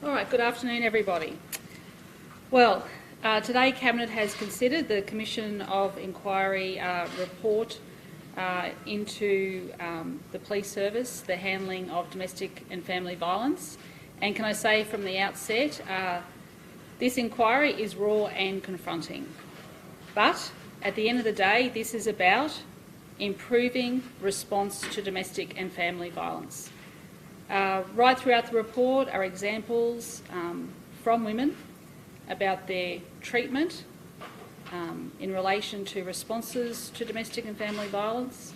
All right, good afternoon everybody. Well, today Cabinet has considered the Commission of Inquiry report into the police service, the handling of domestic and family violence. And can I say from the outset, this inquiry is raw and confronting. But at the end of the day, this is about improving response to domestic and family violence. Right throughout the report are examples from women about their treatment in relation to responses to domestic and family violence,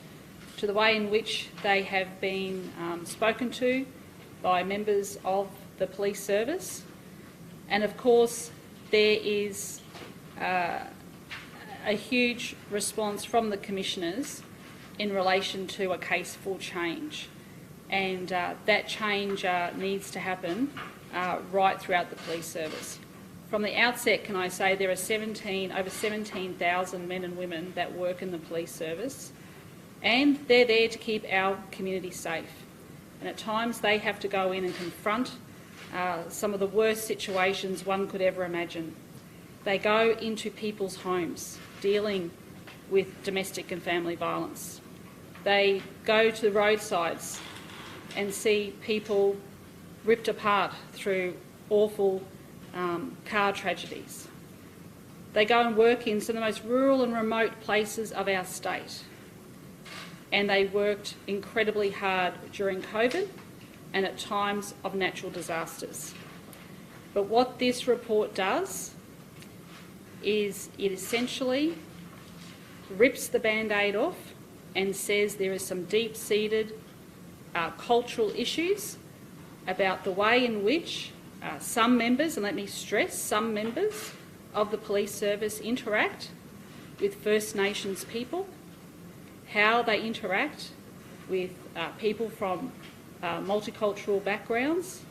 to the way in which they have been spoken to by members of the police service, and of course there is a huge response from the commissioners in relation to a case for change. And that change needs to happen right throughout the police service. From the outset, can I say there are over 17,000 men and women that work in the police service, and they're there to keep our community safe. And at times they have to go in and confront some of the worst situations one could ever imagine. They go into people's homes dealing with domestic and family violence. They go to the roadsides and see people ripped apart through awful car tragedies. They go and work in some of the most rural and remote places of our state, and they worked incredibly hard during COVID and at times of natural disasters. But what this report does is it essentially rips the Band-Aid off and says there is some deep-seated cultural issues about the way in which some members, and let me stress, some members of the police service interact with First Nations people, how they interact with people from multicultural backgrounds,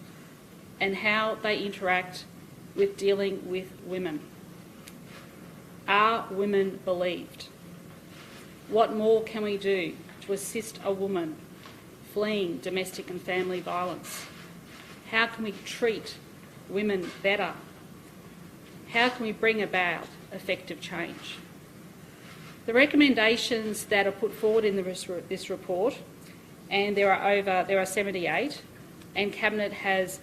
and how they interact with dealing with women. Are women believed? What more can we do to assist a woman fleeing domestic and family violence? How can we treat women better? How can we bring about effective change? The recommendations that are put forward in this report, and there are 78, and Cabinet has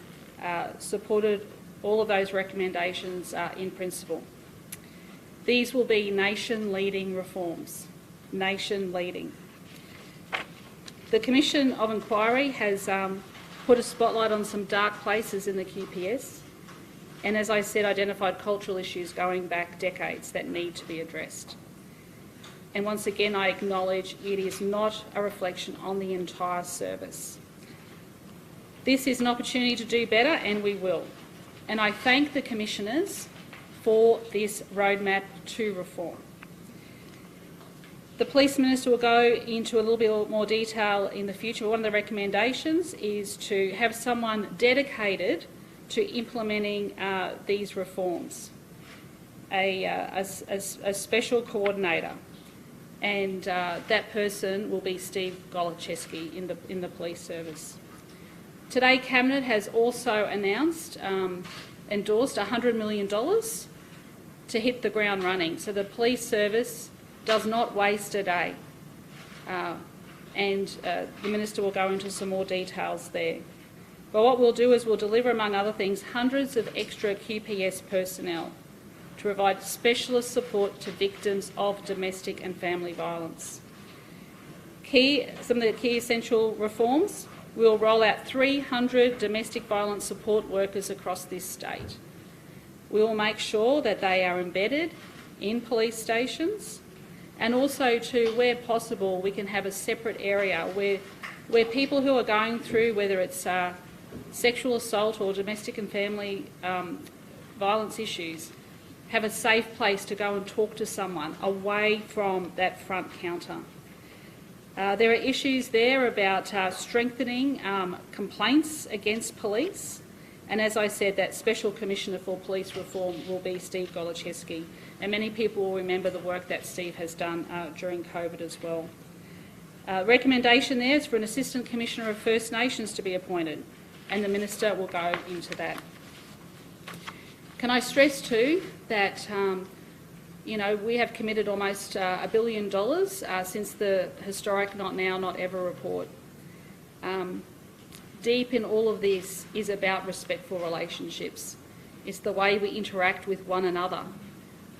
supported all of those recommendations in principle. These will be nation-leading reforms, nation-leading. The Commission of Inquiry has put a spotlight on some dark places in the QPS, and as I said, identified cultural issues going back decades that need to be addressed. And once again, I acknowledge it is not a reflection on the entire service. This is an opportunity to do better, and we will. And I thank the Commissioners for this roadmap to reform. The Police Minister will go into a little bit more detail in the future. One of the recommendations is to have someone dedicated to implementing these reforms, a special coordinator, and that person will be Steve Goloczewski in the police service. Today, Cabinet has also endorsed $100 million to hit the ground running, so the police service does not waste a day, and the Minister will go into some more details there. But what we'll do is we'll deliver, among other things, hundreds of extra QPS personnel to provide specialist support to victims of domestic and family violence. Some of the key essential reforms: we'll roll out 300 domestic violence support workers across this state. We will make sure that they are embedded in police stations, and also where possible, we can have a separate area where people who are going through, whether it's sexual assault or domestic and family violence issues, have a safe place to go and talk to someone away from that front counter. There are issues there about strengthening complaints against police, and as I said, that Special Commissioner for Police Reform will be Steve Goloczewski, and many people will remember the work that Steve has done during COVID as well. Recommendation there is for an Assistant Commissioner of First Nations to be appointed, and the Minister will go into that. Can I stress too that we have committed almost $1 billion since the historic Not Now, Not Ever report. Deep in all of this is about respectful relationships. It's the way we interact with one another.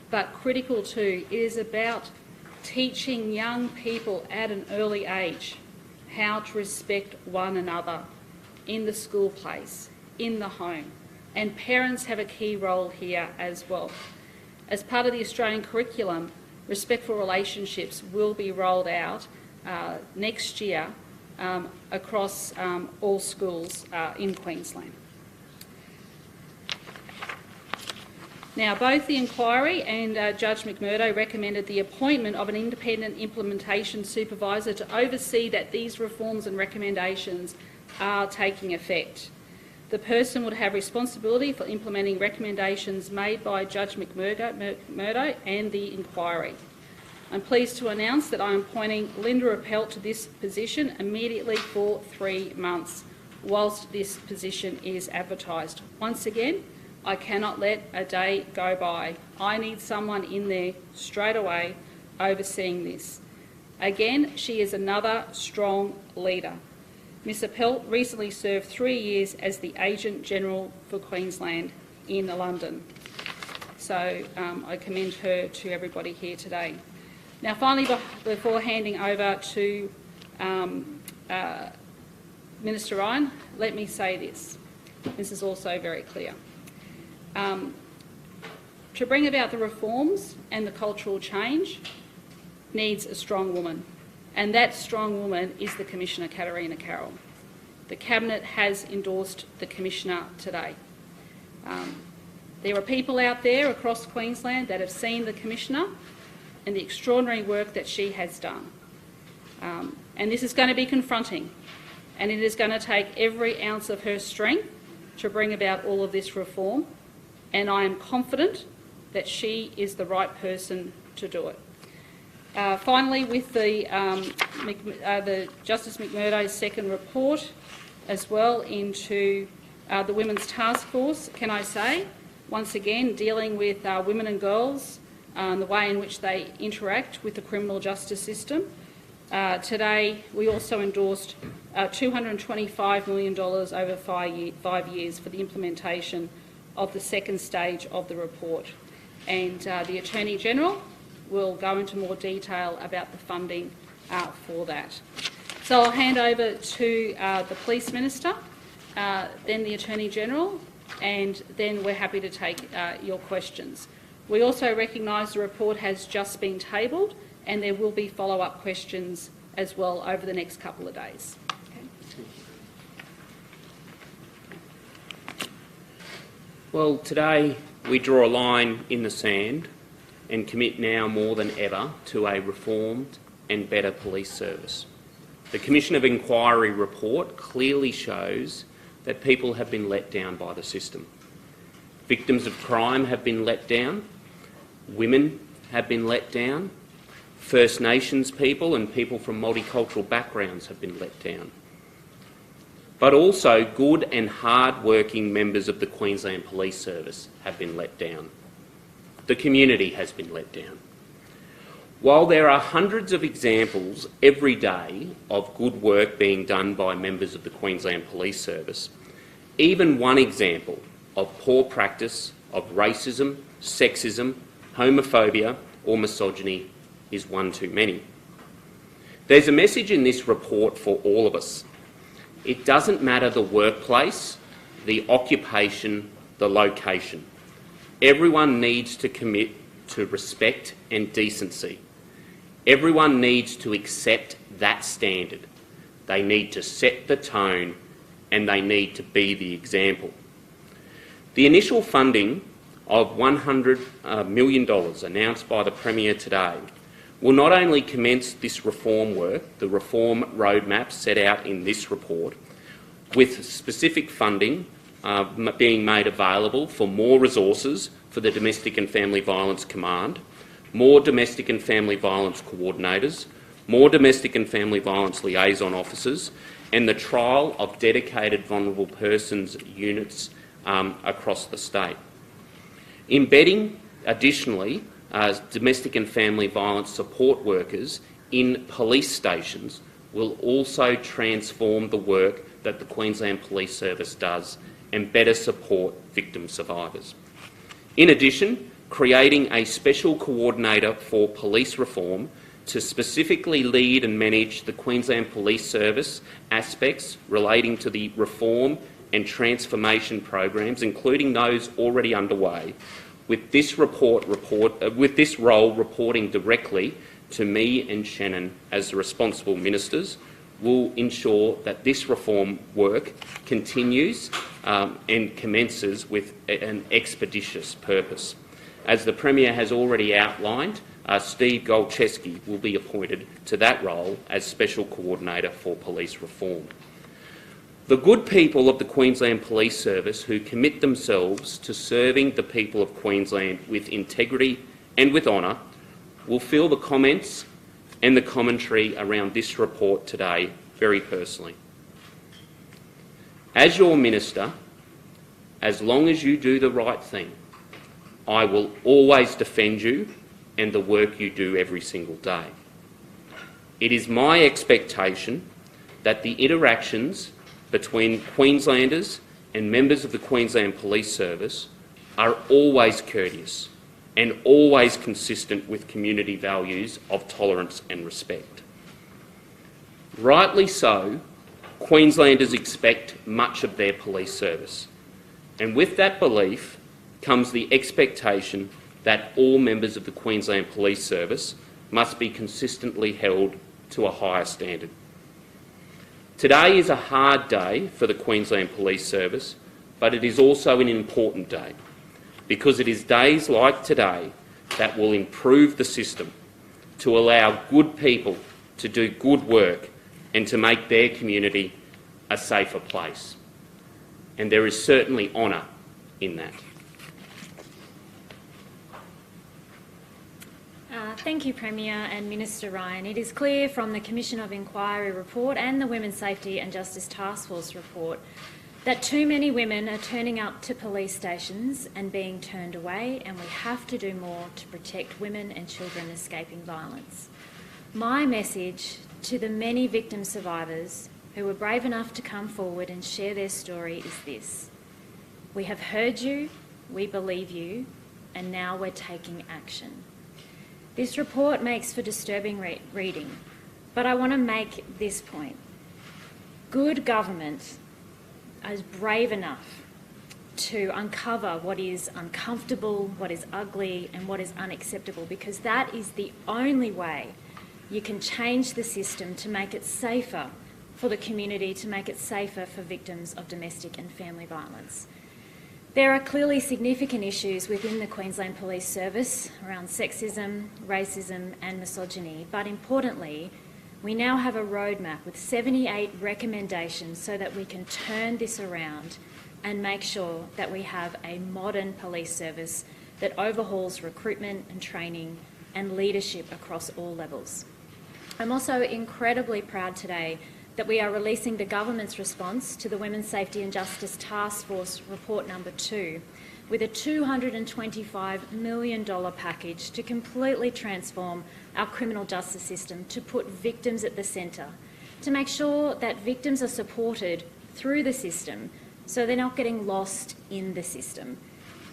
But critical too, it is about teaching young people at an early age how to respect one another in the school place, in the home. And parents have a key role here as well. As part of the Australian curriculum, respectful relationships will be rolled out next year across all schools in Queensland. Now, both the inquiry and Judge McMurdo recommended the appointment of an independent implementation supervisor to oversee that these reforms and recommendations are taking effect. The person would have responsibility for implementing recommendations made by Judge McMurdo and the inquiry. I'm pleased to announce that I am appointing Linda Appelt to this position immediately for 3 months, whilst this position is advertised. Once again, I cannot let a day go by. I need someone in there straight away overseeing this. Again, she is another strong leader. Ms Appelt recently served 3 years as the Agent General for Queensland in London. So I commend her to everybody here today. Now finally, before handing over to Minister Ryan, let me say this. This is also very clear. To bring about the reforms and the cultural change needs a strong woman. And that strong woman is the Commissioner, Katarina Carroll. The Cabinet has endorsed the Commissioner today. There are people out there across Queensland that have seen the Commissioner and the extraordinary work that she has done. And this is going to be confronting, and it is going to take every ounce of her strength to bring about all of this reform, and I am confident that she is the right person to do it. Finally, with the Justice McMurdo's second report as well into the Women's Task Force, can I say, once again, dealing with women and girls and the way in which they interact with the criminal justice system. Today, we also endorsed $225 million over 5 years for the implementation of the second stage of the report. And the Attorney-General will go into more detail about the funding for that. So I'll hand over to the Police Minister, then the Attorney-General, and then we're happy to take your questions. We also recognise the report has just been tabled, and there will be follow-up questions as well over the next couple of days. Okay. Well, today we draw a line in the sand and commit now more than ever to a reformed and better police service. The Commission of Inquiry report clearly shows that people have been let down by the system. Victims of crime have been let down, women have been let down, First Nations people and people from multicultural backgrounds have been let down. But also good and hard-working members of the Queensland Police Service have been let down. The community has been let down. While there are hundreds of examples every day of good work being done by members of the Queensland Police Service, even one example of poor practice of racism, sexism, homophobia or misogyny is one too many. There's a message in this report for all of us. It doesn't matter the workplace, the occupation, the location. Everyone needs to commit to respect and decency. Everyone needs to accept that standard. They need to set the tone and they need to be the example. The initial funding of $100 million announced by the Premier today will not only commence this reform work, the reform roadmap set out in this report, with specific funding being made available for more resources for the Domestic and Family Violence Command, more domestic and family violence coordinators, more domestic and family violence liaison officers, and the trial of dedicated vulnerable persons units across the state. Embedding, additionally, domestic and family violence support workers in police stations will also transform the work that the Queensland Police Service does and better support victim survivors. In addition, creating a special coordinator for police reform to specifically lead and manage the Queensland Police Service aspects relating to the reform and transformation programs, including those already underway, with this role reporting directly to me and Shannon as the responsible ministers, will ensure that this reform work continues and commences with an expeditious purpose. As the Premier has already outlined, Steve Golczewski will be appointed to that role as Special Coordinator for Police Reform. The good people of the Queensland Police Service who commit themselves to serving the people of Queensland with integrity and with honour will feel the comments and the commentary around this report today very personally. As your Minister, as long as you do the right thing, I will always defend you and the work you do every single day. It is my expectation that the interactions between Queenslanders and members of the Queensland Police Service are always courteous and always consistent with community values of tolerance and respect. Rightly so, Queenslanders expect much of their police service, and with that belief comes the expectation that all members of the Queensland Police Service must be consistently held to a higher standard. Today is a hard day for the Queensland Police Service, but it is also an important day, because it is days like today that will improve the system to allow good people to do good work and to make their community a safer place. And there is certainly honour in that. Thank you, Premier and Minister Ryan. It is clear from the Commission of Inquiry report and the Women's Safety and Justice Task Force report that too many women are turning up to police stations and being turned away, and we have to do more to protect women and children escaping violence. My message to the many victim survivors who were brave enough to come forward and share their story is this: we have heard you, we believe you, and now we're taking action. This report makes for disturbing reading, but I want to make this point. Good government is brave enough to uncover what is uncomfortable, what is ugly, and what is unacceptable, because that is the only way you can change the system to make it safer for the community, to make it safer for victims of domestic and family violence. There are clearly significant issues within the Queensland Police Service around sexism, racism and misogyny, but importantly, we now have a roadmap with 78 recommendations so that we can turn this around and make sure that we have a modern police service that overhauls recruitment and training and leadership across all levels. I'm also incredibly proud today that we are releasing the government's response to the Women's Safety and Justice Task Force Report Number 2 with a $225 million package to completely transform our criminal justice system, to put victims at the centre, to make sure that victims are supported through the system so they're not getting lost in the system.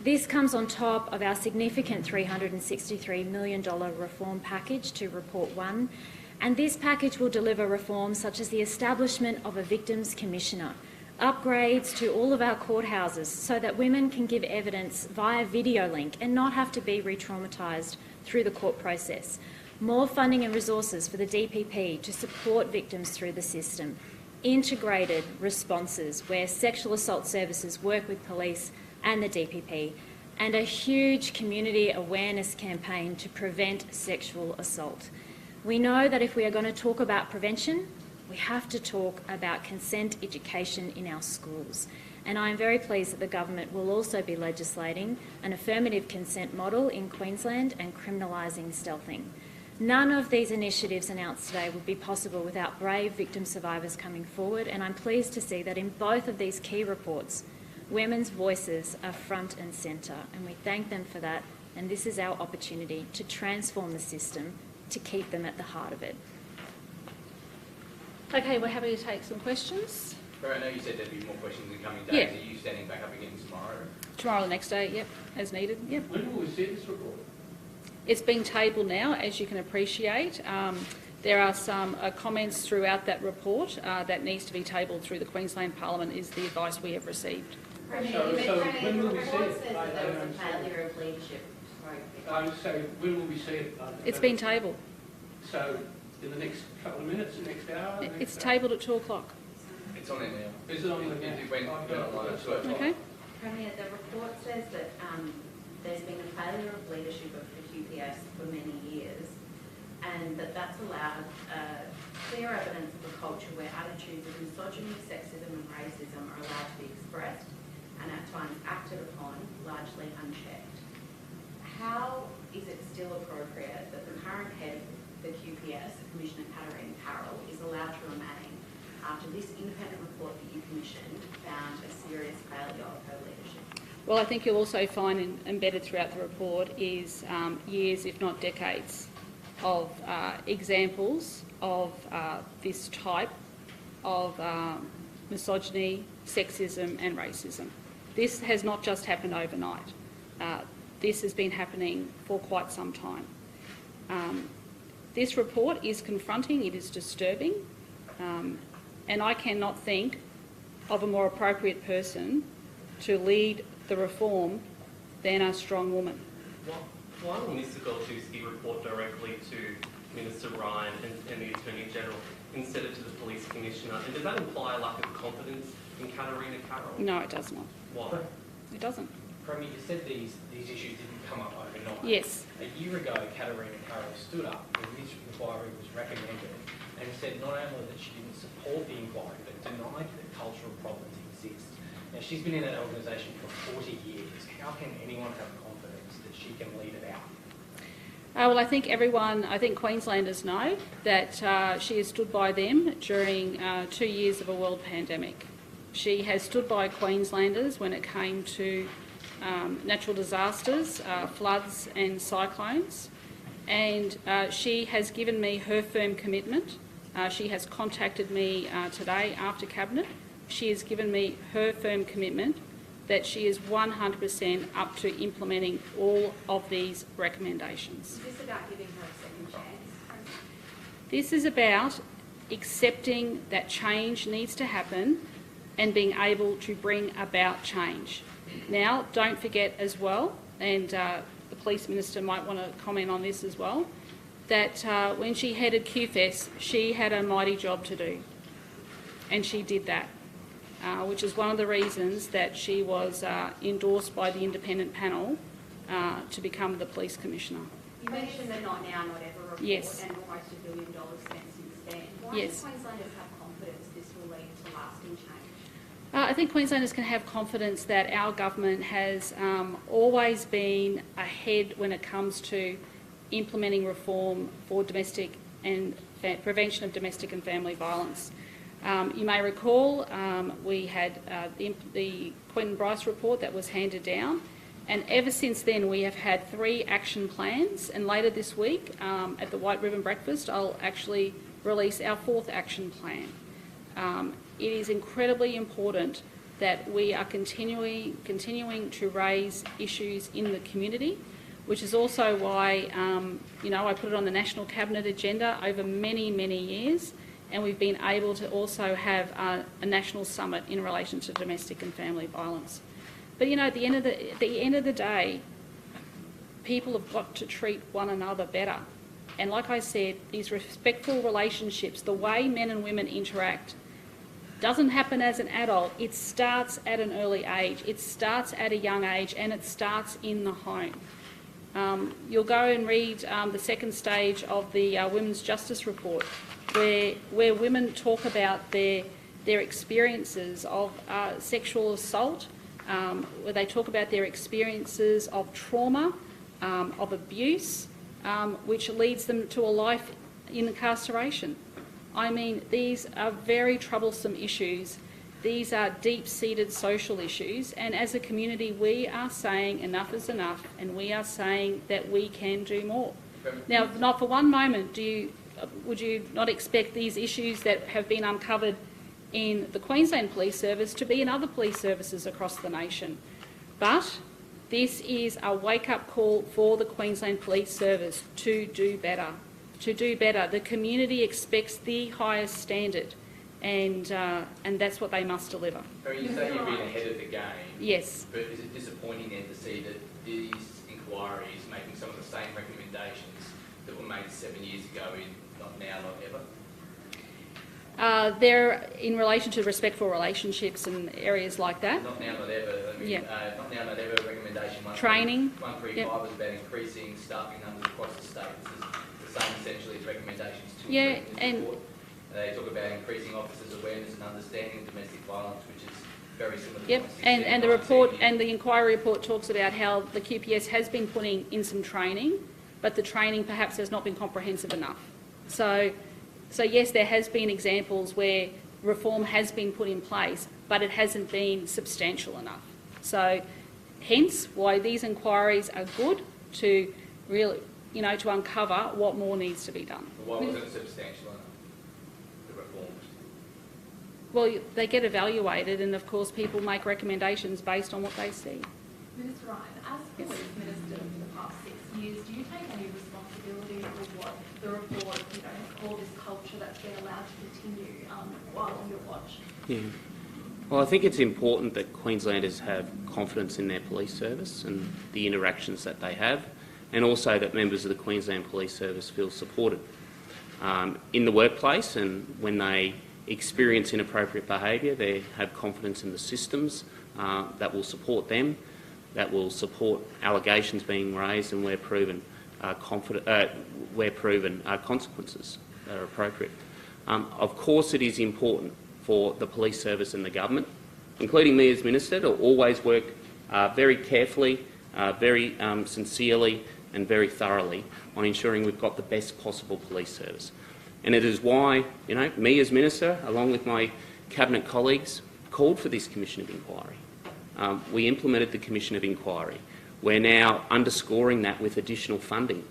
This comes on top of our significant $363 million reform package to Report 1, and this package will deliver reforms such as the establishment of a Victims Commissioner, upgrades to all of our courthouses so that women can give evidence via video link and not have to be re-traumatised through the court process, more funding and resources for the DPP to support victims through the system, integrated responses where sexual assault services work with police and the DPP, and a huge community awareness campaign to prevent sexual assault. We know that if we are going to talk about prevention, we have to talk about consent education in our schools. And I am very pleased that the government will also be legislating an affirmative consent model in Queensland and criminalising stealthing. None of these initiatives announced today would be possible without brave victim survivors coming forward, and I'm pleased to see that in both of these key reports, Women's voices are front and centre, and we thank them for that, and this is our opportunity to transform the system to keep them at the heart of it. Okay, we're happy to take some questions. Barry, I know you said there'd be more questions in coming days. Yeah. Are you standing back up again tomorrow? Tomorrow or the next day, yep, as needed, yep. When will we see this report? It's being tabled now, as you can appreciate. There are some comments throughout that report that needs to be tabled through the Queensland Parliament, is the advice we have received. So when will we see report it? says that there was a failure of leadership. So when will we see it? It's been tabled. So in the next couple of minutes, the next hour? the It's next hour? tabled at 2 o'clock. It's on there now. Is it on the It went online at 2 o'clock. Okay? Premier, the report says that there's been a failure of leadership of the QPS for many years, and that's allowed clear evidence of a culture where attitudes of misogyny, sexism and racism are allowed to be expressed and at times acted upon, largely unchecked. How is it still appropriate that the current head of the QPS, Commissioner Katarina Carroll, is allowed to remain after this independent report that you commissioned found a serious failure of her leadership? Well, I think you'll also find embedded throughout the report is years, if not decades, of examples of this type of misogyny, sexism and racism. This has not just happened overnight. This has been happening for quite some time. This report is confronting, it is disturbing, and I cannot think of a more appropriate person to lead the reform than a strong woman. Why will Mr Golczewski report directly to Minister Ryan and the Attorney General instead of to the Police Commissioner? And does that imply a lack of confidence in Katarina Carroll? No, it does not. Why? It doesn't. Premier, you said these issues didn't come up overnight. Yes. A year ago, Katarina Carroll stood up when this inquiry was recommended and said not only that she didn't support the inquiry, but denied that cultural problems exist. Now, she's been in that organisation for 40 years. How can anyone have confidence that she can lead it out? Well, I think Queenslanders know that she has stood by them during 2 years of a world pandemic. She has stood by Queenslanders when it came to natural disasters, floods and cyclones, and she has given me her firm commitment. She has contacted me today after Cabinet. She has given me her firm commitment that she is 100% up to implementing all of these recommendations. Is this about giving her a second chance? This is about accepting that change needs to happen and being able to bring about change. Now, don't forget as well, and the Police Minister might want to comment on this as well, that when she headed QFES, she had a mighty job to do, and she did that, which is one of the reasons that she was endorsed by the independent panel to become the Police Commissioner. You mentioned that not now, not ever report, Yes. and almost $1 billion spent since then. Why Yes. do Queenslanders have confidence this will lead to lasting change? I think Queenslanders can have confidence that our government has always been ahead when it comes to implementing reform for domestic and prevention of domestic and family violence. You may recall we had the Quentin Bryce report that was handed down, and ever since then we have had 3 action plans, and later this week at the White Ribbon Breakfast I'll actually release our 4th action plan. It is incredibly important that we are continuing to raise issues in the community, which is also why I put it on the National Cabinet agenda over many, many years, and we've been able to also have a national summit in relation to domestic and family violence. But at the end of the day, people have got to treat one another better. And like I said, these respectful relationships, the way men and women interact, doesn't happen as an adult. It starts at an early age. It starts at a young age, and it starts in the home. You'll go and read the 2nd stage of the Women's Justice Report, where women talk about their experiences of sexual assault, where they talk about their experiences of trauma, of abuse, which leads them to a life in incarceration. I mean, these are very troublesome issues, These are deep-seated social issues, and as a community we are saying enough is enough, and we are saying that we can do more. Now, not for one moment would you not expect these issues that have been uncovered in the Queensland Police Service to be in other police services across the nation. But this is a wake-up call for the Queensland Police Service to do better. To do better. The community expects the highest standard, and that's what they must deliver. Harry, you say you've been ahead of the game. Yes. But is it disappointing then to see that these inquiries making some of the same recommendations that were made 7 years ago in not now, not ever? They're in relation to respectful relationships and areas like that. Not now, not ever. I mean, not now, not ever recommendation. Training. 135 was about increasing staffing numbers across the state. This is the same essentially as recommendations to Yeah, this and report. They talk about increasing officers' awareness and understanding of domestic violence, which is very similar to Yep, what and the report and the inquiry report talks about how the QPS has been putting in some training, but the training perhaps has not been comprehensive enough. So yes, there has been examples where reform has been put in place, but it hasn't been substantial enough. So hence why these inquiries are good to really, to uncover what more needs to be done. Why wasn't it substantial enough, the reforms? Well, they get evaluated, and of course people make recommendations based on what they see. Minister Ryan, as Police Minister for the past 6 years, do you take any responsibility for what the report, all this culture that's been allowed to continue while on your watch? Yeah. Well, I think it's important that Queenslanders have confidence in their police service and the interactions that they have, and also that members of the Queensland Police Service feel supported in the workplace, and when they experience inappropriate behaviour, they have confidence in the systems that will support them, that will support allegations being raised, and where proven, consequences are appropriate. Of course, it is important for the police service and the government, including me as Minister, to always work very carefully, very sincerely and very thoroughly on ensuring we've got the best possible police service. And it is why, me as Minister, along with my Cabinet colleagues, called for this Commission of Inquiry. We implemented the Commission of Inquiry. We're now underscoring that with additional funding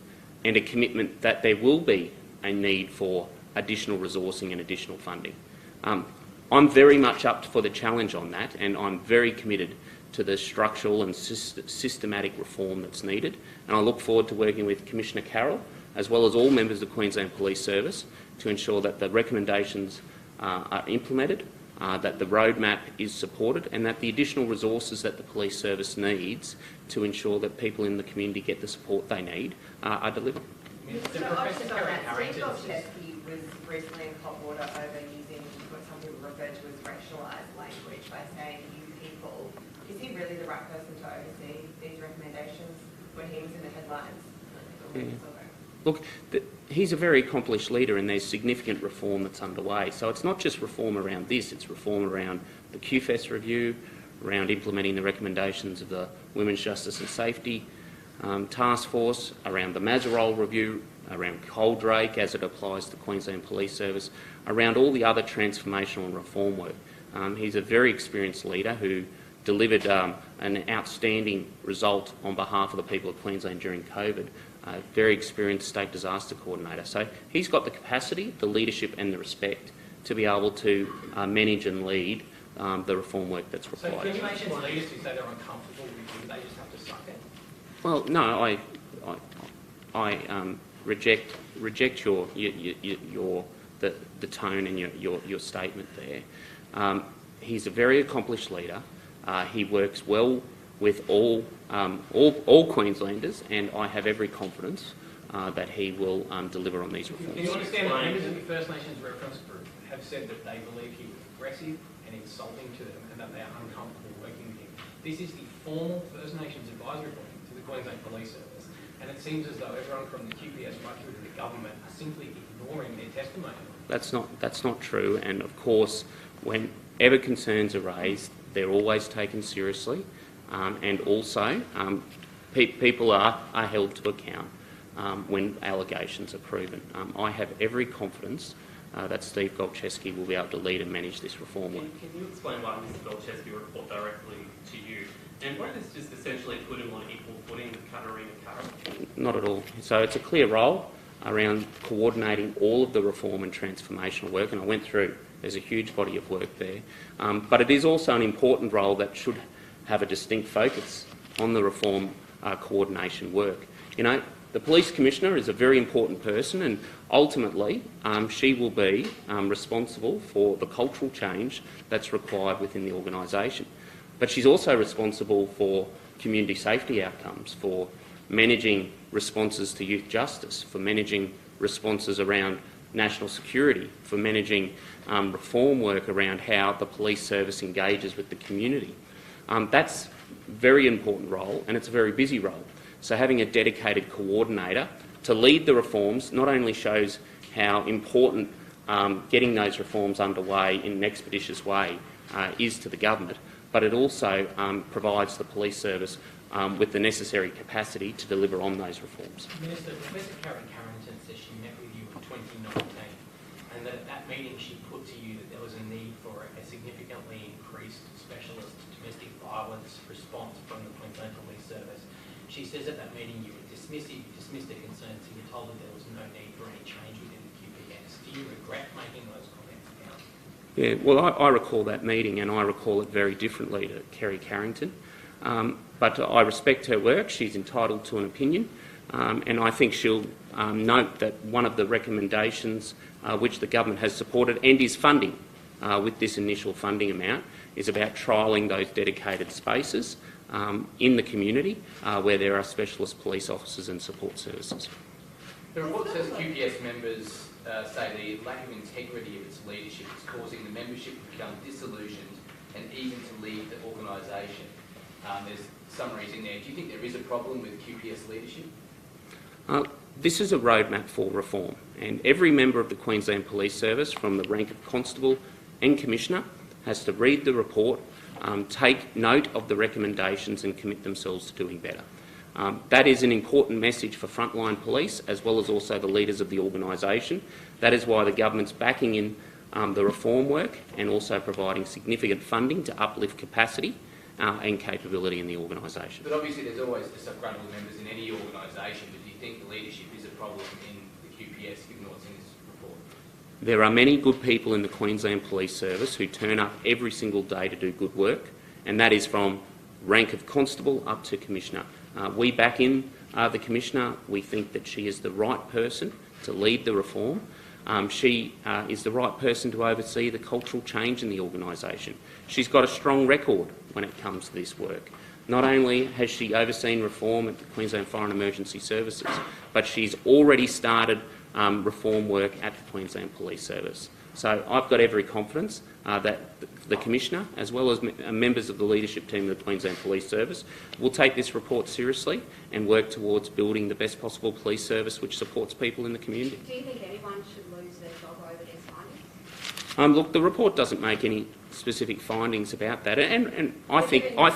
and a commitment that there will be a need for additional resourcing and additional funding. I'm very much up for the challenge on that, and I'm very committed to the structural and systematic reform that's needed. And I look forward to working with Commissioner Carroll, as well as all members of the Queensland Police Service, to ensure that the recommendations are implemented, that the roadmap is supported, and that the additional resources that the police service needs to ensure that people in the community get the support they need are delivered. So options on that, Steve Golchevsky was recently in hot water over using what some people refer to as racialised language by saying "you people." Is he really the right person to oversee these recommendations when he was in the headlines? Look, he's a very accomplished leader, and there's significant reform that's underway. So it's not just reform around this, it's reform around the QFES review, around implementing the recommendations of the Women's Justice and Safety Task Force, around the Mazarol review, around Coldrake as it applies to the Queensland Police Service, around all the other transformational and reform work. He's a very experienced leader who delivered an outstanding result on behalf of the people of Queensland during COVID. A very experienced state disaster coordinator. So he's got the capacity, the leadership and the respect to be able to manage and lead the reform work that's required. So can you mention leaders who say they're uncomfortable with you, they just have to suck it? Well, no, I reject your the tone and your statement there. He's a very accomplished leader. He works well with all Queenslanders, and I have every confidence that he will deliver on these reforms. Can you understand that members of the First Nations reference group have said that they believe he was aggressive and insulting to them, and that they are uncomfortable working with him? This is the formal First Nations advisory body to the Queensland Police Service, and it seems as though everyone from the QPS right through to the government are simply ignoring their testimony. That's not true, and of course, whenever concerns are raised, they're always taken seriously. And also, people are held to account when allegations are proven. I have every confidence that Steve Golczewski will be able to lead and manage this reform work. Can you explain why Mr Golczewski will report directly to you? And won't this just essentially put him on equal footing with Katarina Carroll? Not at all. So it's a clear role around coordinating all of the reform and transformational work, and I went through, there's a huge body of work there. But it is also an important role that should have a distinct focus on the reform coordination work. You know, the Police Commissioner is a very important person, and ultimately she will be responsible for the cultural change that's required within the organisation. But she's also responsible for community safety outcomes, for managing responses to youth justice, for managing responses around national security, for managing reform work around how the police service engages with the community. That's a very important role, and it's a very busy role. So having a dedicated coordinator to lead the reforms not only shows how important getting those reforms underway in an expeditious way is to the government, but it also provides the police service with the necessary capacity to deliver on those reforms. Minister, Professor Karen Carrington says she met with you in 2019 and that at that meeting she put to you that there was a need for a significantly increased specialist domestic violence response from the Queensland Police Service. She says at that meeting you were dismissed the concerns and you told her there was no need for any change within the QPS. Do you regret making those comments now? Yeah, well, I recall that meeting, and I recall it very differently to Kerry Carrington. But I respect her work. She's entitled to an opinion, and I think she'll note that one of the recommendations which the government has supported and is funding with this initial funding amount is about trialling those dedicated spaces in the community where there are specialist police officers and support services. The report says QPS members say the lack of integrity of its leadership is causing the membership to become disillusioned and even to leave the organisation. There's summaries in there. Do you think there is a problem with QPS leadership? This is a roadmap for reform, and every member of the Queensland Police Service, from the rank of Constable and Commissioner, has to read the report, take note of the recommendations and commit themselves to doing better. That is an important message for frontline police as well as also the leaders of the organisation. That is why the government's backing in the reform work and also providing significant funding to uplift capacity and capability in the organisation. But obviously there's always disgruntled members in any organisation, but do you think the leadership is a problem in the QPS given what's in this report? There are many good people in the Queensland Police Service who turn up every single day to do good work, and that is from rank of Constable up to Commissioner. We back in the Commissioner. We think that she is the right person to lead the reform. She is the right person to oversee the cultural change in the organisation. She's got a strong record when it comes to this work. Not only has she overseen reform at the Queensland Fire and Emergency Services, but she's already started reform work at the Queensland Police Service. So I've got every confidence that the Commissioner, as well as members of the leadership team of the Queensland Police Service, will take this report seriously and work towards building the best possible police service which supports people in the community. Do you think anyone should lose their job over these findings? Look, the report doesn't make any specific findings about that, and I think should any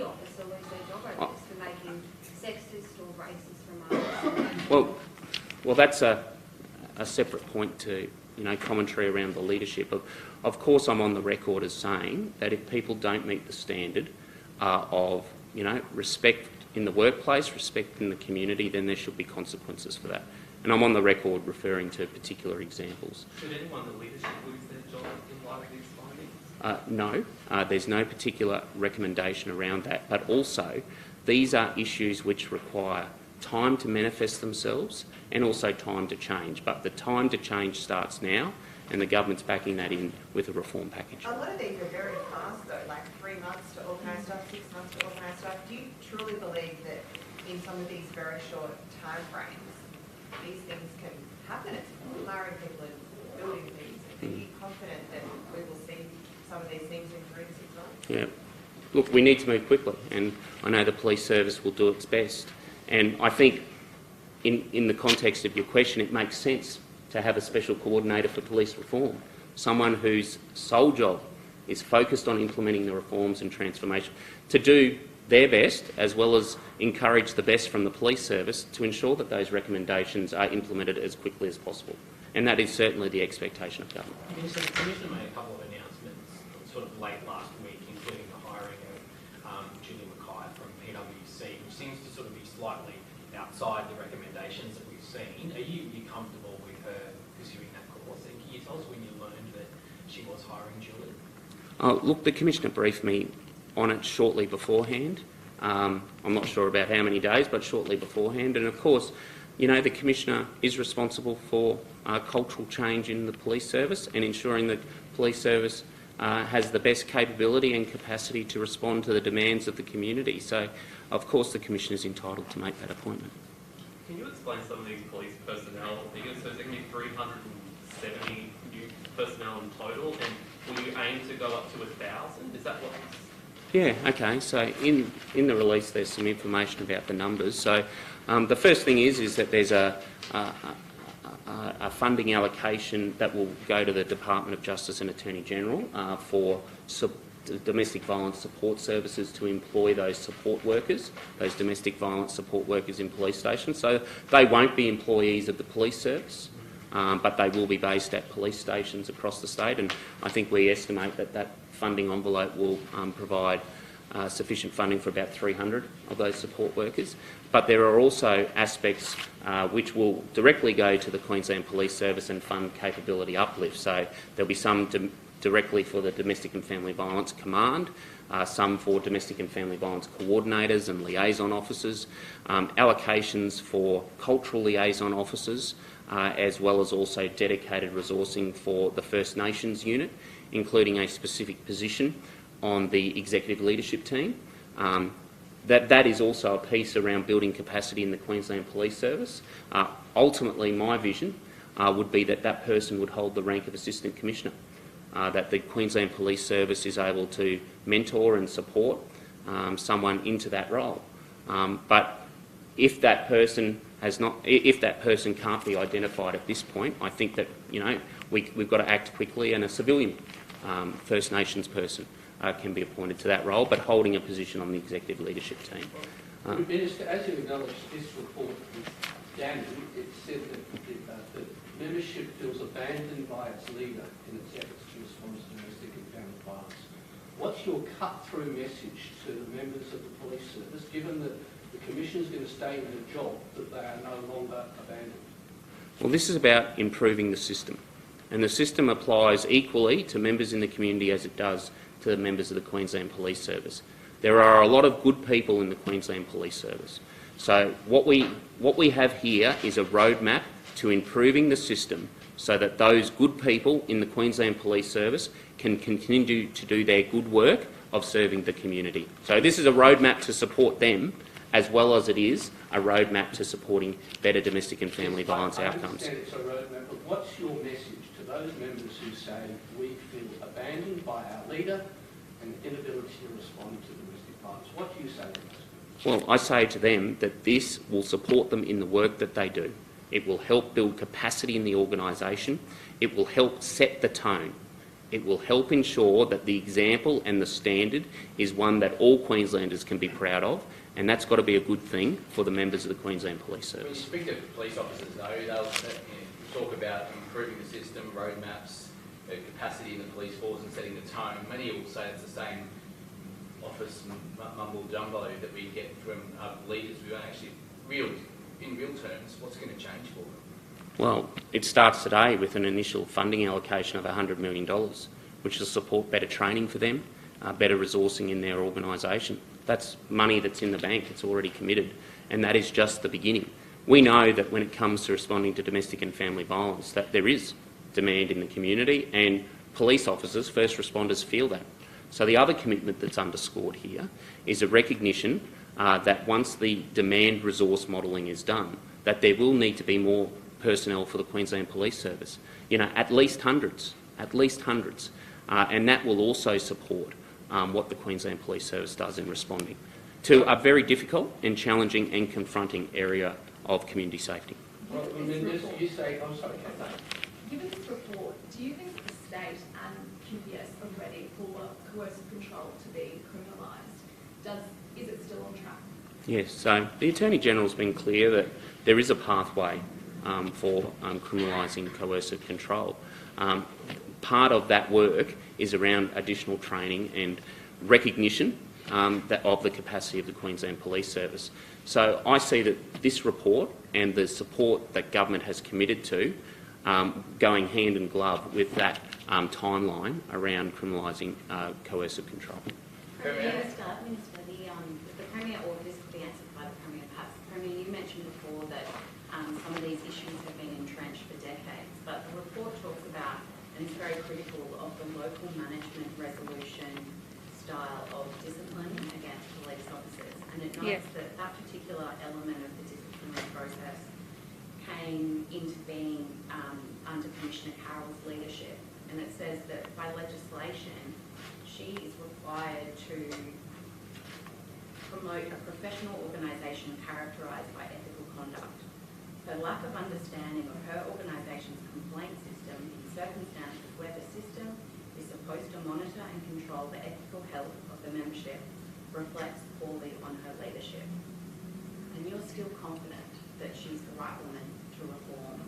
officer lose their job over this for making sexist or racist remarks? Well, that's a separate point to commentary around the leadership. Of course, I'm on the record as saying that if people don't meet the standard of respect in the workplace, respect in the community, then there should be consequences for that. And I'm on the record referring to particular examples. Should anyone in the leadership lose their job in light of these findings? No, there's no particular recommendation around that, but also these are issues which require time to manifest themselves and also time to change. But the time to change starts now, and the government's backing that in with a reform package. A lot of these are very fast though, like 3 months to organise stuff, 6 months to organise stuff. Do you truly believe that in some of these very short time frames, these things can happen? It's hiring people and building things. Are you confident that we will see some of these things in 3 to 6 months? Yeah. Look, we need to move quickly, and I know the police service will do its best. And I think in the context of your question, it makes sense to have a special coordinator for police reform, someone whose sole job is focused on implementing the reforms and transformation, to do their best, as well as encourage the best from the police service to ensure that those recommendations are implemented as quickly as possible. And that is certainly the expectation of government. Minister, the Commissioner made a couple of announcements sort of late last week, including the hiring of Julie Mackay from PwC, which seems to sort of be slightly outside the recommendations that we've seen. Are you comfortable with her pursuing that course? And can you tell us when you learned that she was hiring Julie? Look, the Commissioner briefed me on it shortly beforehand. I'm not sure about how many days, but shortly beforehand. And of course, you know, the Commissioner is responsible for cultural change in the police service and ensuring that police service has the best capability and capacity to respond to the demands of the community. So, of course, the Commissioner is entitled to make that appointment. Can you explain some of these police personnel figures? So there's going to be 370 new personnel in total, and will you aim to go up to 1,000? Is that what? Yeah, okay. So in the release there's some information about the numbers. So the first thing is that there's a funding allocation that will go to the Department of Justice and Attorney General for domestic violence support services to employ those support workers, those domestic violence support workers in police stations. So they won't be employees of the police service, but they will be based at police stations across the state, and I think we estimate that that funding envelope will provide sufficient funding for about 300 of those support workers. But there are also aspects which will directly go to the Queensland Police Service and fund capability uplift. So there'll be some directly for the Domestic and Family Violence Command, some for Domestic and Family Violence Coordinators and Liaison Officers, allocations for Cultural Liaison Officers, as well as also dedicated resourcing for the First Nations unit, including a specific position on the executive leadership team. That is also a piece around building capacity in the Queensland Police Service. Ultimately, my vision would be that that person would hold the rank of Assistant Commissioner, that the Queensland Police Service is able to mentor and support someone into that role. But if that person can't be identified at this point, I think that, you know, we've got to act quickly, and a civilian First Nations person can be appointed to that role, but holding a position on the executive leadership team. Minister, as you acknowledged, this report was damning. It said that the membership feels abandoned by its leader in its efforts to respond to domestic and family violence. What's your cut-through message to the members of the police service, given that the Commission is going to stay in a job that they are no longer abandoned? Well, this is about improving the system, and the system applies equally to members in the community as it does to the members of the Queensland Police Service. There are a lot of good people in the Queensland Police Service. So what we have here is a roadmap to improving the system so that those good people in the Queensland Police Service can continue to do their good work of serving the community. So this is a roadmap to support them, as well as it is a roadmap to supporting better domestic and family violence outcomes. I understand it's a roadmap, but what's your message to those members who say we feel abandoned by our leader and inability to respond to domestic violence? What do you say to those? Well, I say to them that this will support them in the work that they do. It will help build capacity in the organisation. It will help set the tone. It will help ensure that the example and the standard is one that all Queenslanders can be proud of, and that's got to be a good thing for the members of the Queensland Police When you Service. speak to police officers, though, they'll talk about improving the system, roadmaps, capacity in the police force and setting the tone. Many will say it's the same office mumble jumbo that we get from leaders who aren't actually in real terms. What's going to change for them? Well, it starts today with an initial funding allocation of $100 million, which will support better training for them, better resourcing in their organisation. That's money that's in the bank, it's already committed, and that is just the beginning. We know that when it comes to responding to domestic and family violence, that there is demand in the community, and police officers, first responders, feel that. So the other commitment that's underscored here is a recognition that once the demand resource modelling is done, that there will need to be more personnel for the Queensland Police Service. You know, at least hundreds, and that will also support what the Queensland Police Service does in responding to a very difficult and challenging and confronting area of community safety. Well, you say, I'm sorry, Given this report, do you think the state and QPS are ready for coercive control to be criminalised? Does is it still on track? Yes, so the Attorney-General's been clear that there is a pathway for criminalising coercive control. Part of that work is around additional training and recognition of the capacity of the Queensland Police Service. So I see that this report and the support that government has committed to going hand in glove with that timeline around criminalising coercive control. Minister, the Premier, or this could be answered by the Premier perhaps. Premier, you mentioned before that some of these issues have been entrenched for decades, but the report talks about, and it's very critical of the local management resolution style of discipline against police officers. And it notes that that particular element of the disciplinary process came into being under Commissioner Carroll's leadership. And it says that by legislation, she is required to promote a professional organisation characterised by ethical conduct. Her lack of understanding of her organisation's complaint system in circumstances where the system is supposed to monitor and control the ethical health of the membership reflects poorly on her leadership. And you're still confident that she's the right woman to reform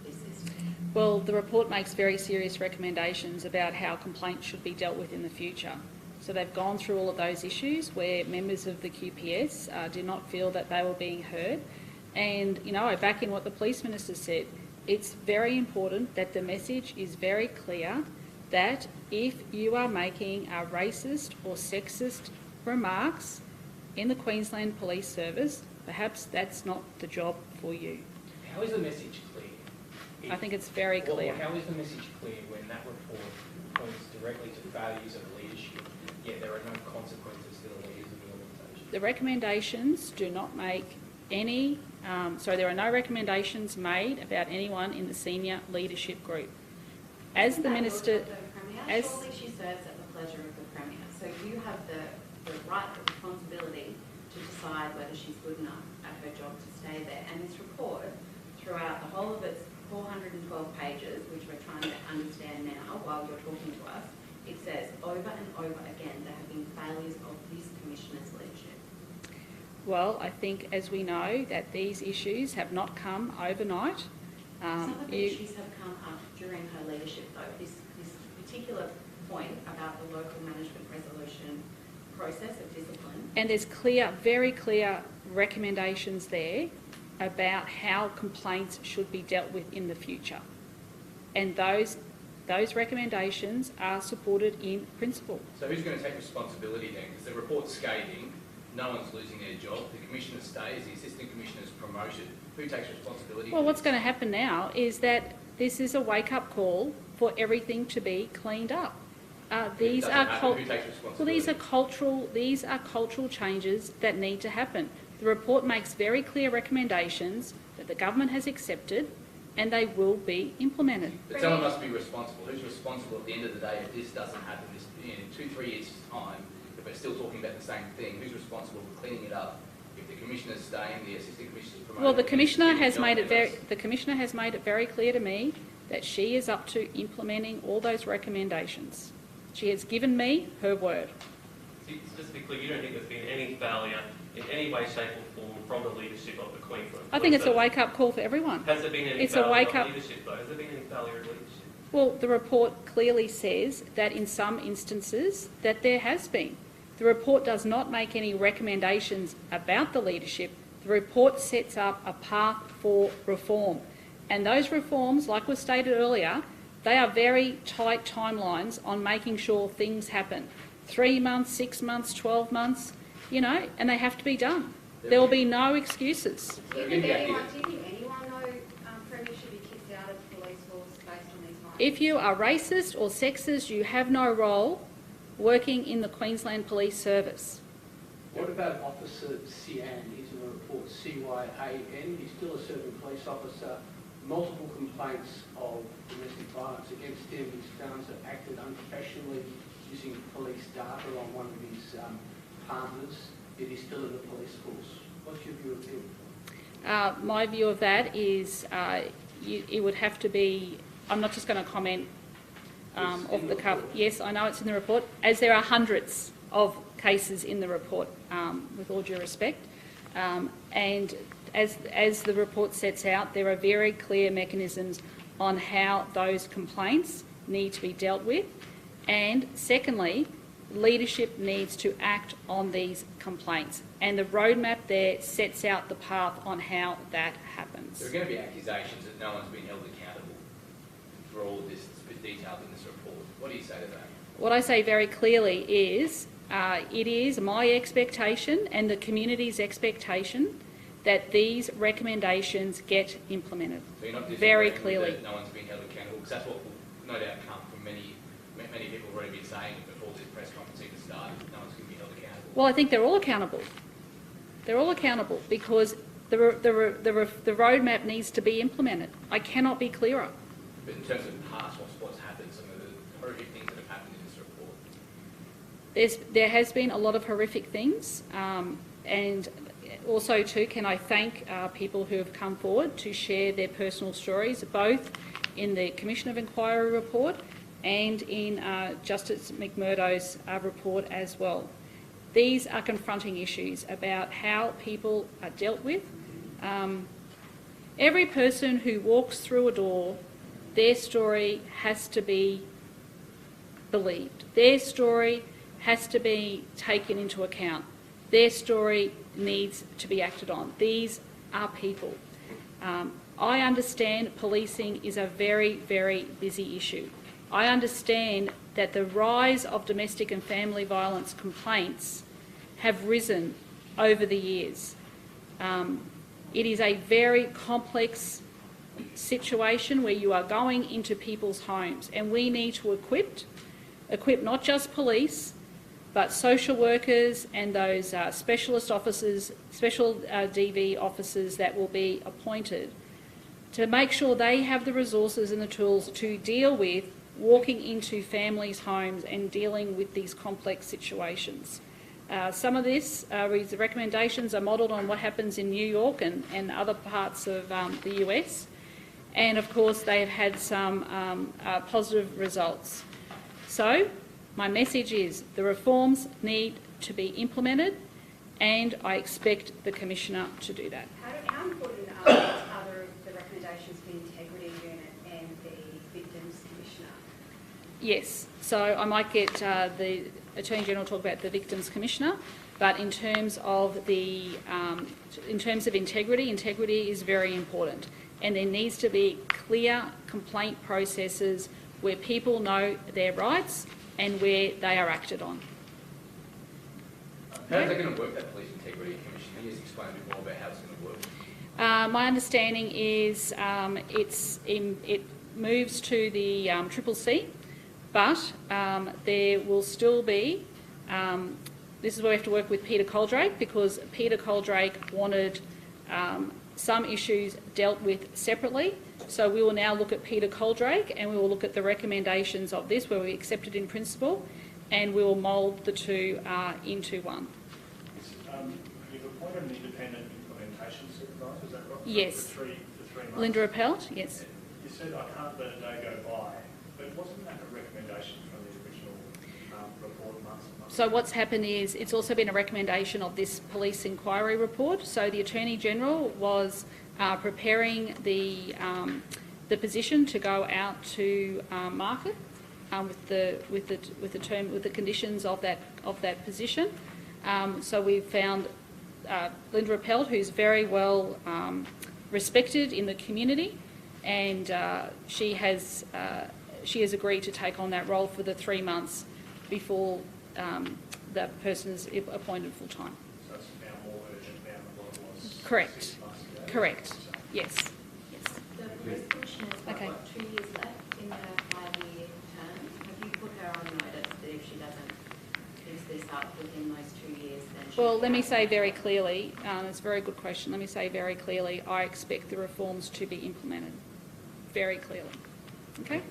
this system? Well, the report makes very serious recommendations about how complaints should be dealt with in the future. So they've gone through all of those issues where members of the QPS did not feel that they were being heard. And, you know, back in what the Police Minister said, it's very important that the message is very clear that if you are making a racist or sexist remarks in the Queensland Police Service, perhaps that's not the job for you. How is the message clear? I think it's very clear. How is the message clear when that report points directly to failures of leadership, yet there are no consequences to the leaders of the organisation? The recommendations do not make any, there are no recommendations made about anyone in the senior leadership group. As the Minister... Surely she serves at the pleasure of the Premier, so you have the right, the responsibility to decide whether she's good enough at her job to stay there. And this report, throughout the whole of its 412 pages, which we're trying to understand now while you're talking to us, it says over and over again there have been failures of this Commissioner's leadership. Well, I think, as we know, that these issues have not come overnight. Some of the issues have come up during her leadership, though. This particular point about the local management resolution process of discipline. And there's clear, very clear recommendations there about how complaints should be dealt with in the future. And those recommendations are supported in principle. So who's going to take responsibility then? Because the report's scathing, no one's losing their job, the Commissioner stays, the Assistant Commissioner's promoted. Who takes responsibility? Well, what's going to happen now is that this is a wake-up call for everything to be cleaned up. These are cultural changes that need to happen. The report makes very clear recommendations that the government has accepted, and they will be implemented. But someone must be responsible. Who's responsible at the end of the day if this doesn't happen? In 2-3 years' time, if we're still talking about the same thing, who's responsible for cleaning it up? If the Commissioner's staying, the Assistant Commissioner's promoted. Well, the Commissioner has made it very clear to me that she is up to implementing all those recommendations. She has given me her word. Just to be clear, you don't think there's been any failure in any way, shape or form from the leadership of the Queensland? I think it's a wake-up call for everyone. Has there been any failure of leadership, though? Has there been any failure of leadership? Well, the report clearly says that in some instances that there has been. The report does not make any recommendations about the leadership. The report sets up a path for reform. And those reforms, like was stated earlier, they are very tight timelines on making sure things happen. 3 months, 6 months, 12 months, you know, and they have to be done. There will be no excuses. Did anyone know Premier should be kicked out of the police force based on these findings? If you are racist or sexist, you have no role working in the Queensland Police Service. What about Officer Cian? He's in the report CYAN. He's still a serving police officer. Multiple complaints of domestic violence against him. He's found to have acted unprofessionally using police data on one of his partners. Yet he's still in the police force. What's your view of him? My view of that is it would have to be, I'm not just going to comment off the cuff. Yes, I know it's in the report, as there are hundreds of cases in the report, with all due respect. And as the report sets out, there are very clear mechanisms on how those complaints need to be dealt with. And secondly, leadership needs to act on these complaints. And the roadmap there sets out the path on how that happens. There are going to be accusations that no one's been held accountable for all of this that's detailed in this report. What do you say to that? What I say very clearly is it is my expectation and the community's expectation that these recommendations get implemented. So you're not very disagreeing clearly. with that no one's been held accountable, because that's what will no doubt come from many people have already been saying it before this press conference even started. No one's going to be held accountable. Well, I think they're all accountable. They're all accountable because the roadmap needs to be implemented. I cannot be clearer. But in terms of past, what's happened, some of the horrific things that have happened in this report? There has been a lot of horrific things, and also too, can I thank people who have come forward to share their personal stories, both in the Commission of Inquiry report and in Justice McMurdo's report as well. These are confronting issues about how people are dealt with. Every person who walks through a door, their story has to be believed. Their story has to be taken into account. Their story needs to be acted on. These are people. I understand policing is a very, very busy issue. I understand that the rise of domestic and family violence complaints have risen over the years. It is a very complex situation where you are going into people's homes, and we need to equip not just police, but social workers and those specialist officers, special DV officers that will be appointed to make sure they have the resources and the tools to deal with walking into families' homes and dealing with these complex situations. Some of these recommendations are modelled on what happens in New York and other parts of the US. And of course, they have had some positive results. So, my message is the reforms need to be implemented, and I expect the Commissioner to do that. How important are the recommendations for the Integrity Unit and the Victims Commissioner? Yes, so I might get the Attorney General to talk about the Victims Commissioner, but in terms of integrity, integrity is very important, and there needs to be clear complaint processes where people know their rights and where they are acted on. How is that going to work, that Police Integrity Commission? Can you just explain a bit more about how it's going to work? My understanding is it moves to the CCC, but there will still be, this is where we have to work with Peter Coldrake, because Peter Coldrake wanted some issues dealt with separately. So we will now look at Peter Coldrake and we will look at the recommendations of this where we accept it in principle, and we will mould the two into one. You've appointed an independent implementation supervisor, is that right? Yes. For three months? Linda Appelt, yes. You said I can't let a day go by, but wasn't that a recommendation from the original report months and months? So what's happened is it's also been a recommendation of this police inquiry report. So the Attorney General was preparing the position to go out to market with the conditions of that position. So we found Linda Appelt, who's very well respected in the community, and she has agreed to take on that role for the 3 months before that person is appointed full time. So it's now more urgent now than what it was Correct. 6 months ago? Correct. Yes. The police commissioner's got, Okay. 2 years left in her 5-year term. Have you put her on notice that if she doesn't fix this up within those 2 years, then she... Well, let me say very clearly, it's a very good question, let me say very clearly, I expect the reforms to be implemented very clearly. Okay?